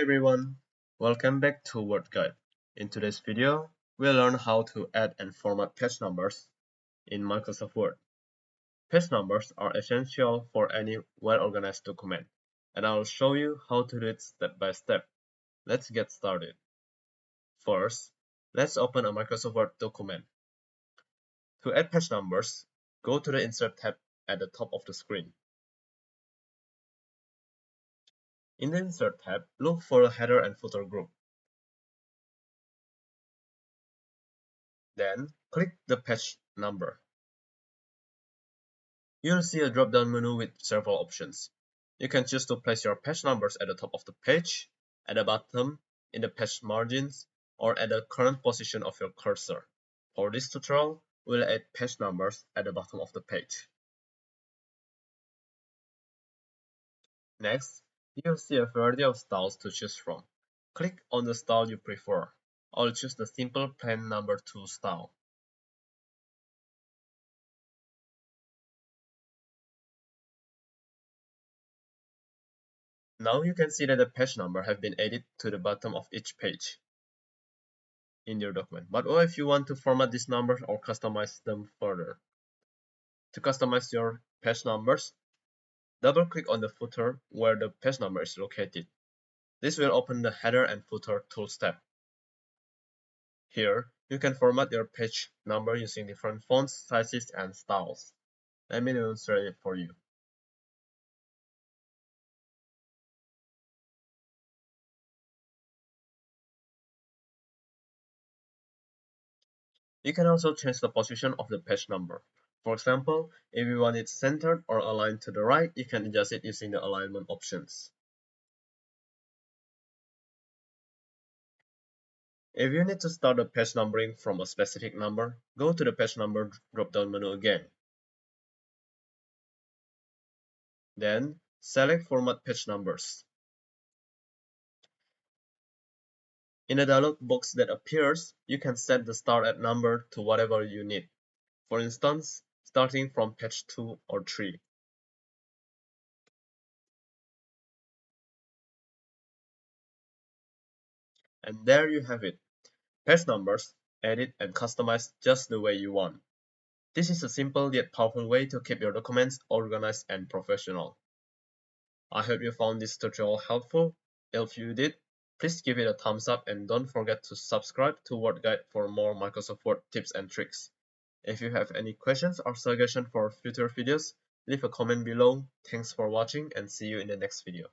everyone, welcome back to Word Guide. In today's video, we'll learn how to add and format page numbers in Microsoft Word. Page numbers are essential for any well-organized document, and I'll show you how to do it step by step. Let's get started. First, let's open a Microsoft Word document. To add page numbers, go to the Insert tab at the top of the screen. In the Insert tab, look for the header and footer group. Then, click the page number. You'll see a drop-down menu with several options. You can choose to place your page numbers at the top of the page, at the bottom, in the page margins, or at the current position of your cursor. For this tutorial, we'll add page numbers at the bottom of the page. Next, you'll see a variety of styles to choose from. Click on the style you prefer. I'll choose the simple plain number 2 style. Now you can see that the page number have been added to the bottom of each page in your document. But what if you want to format these numbers or customize them further? To customize your page numbers, double-click on the footer where the page number is located. This will open the Header and Footer Tools tab. Here, you can format your page number using different fonts, sizes, and styles. Let me demonstrate it for you. You can also change the position of the page number. For example, if you want it centered or aligned to the right, you can adjust it using the alignment options. If you need to start the page numbering from a specific number, go to the page number drop-down menu again. Then, select Format Page Numbers. In the dialog box that appears, you can set the start at number to whatever you need. For instance, starting from page 2 or 3. And there you have it. Page numbers, edit and customized just the way you want. This is a simple yet powerful way to keep your documents organized and professional. I hope you found this tutorial helpful. If you did, please give it a thumbs up and don't forget to subscribe to Word Guide for more Microsoft Word tips and tricks. If you have any questions or suggestions for future videos, leave a comment below. Thanks for watching and see you in the next video.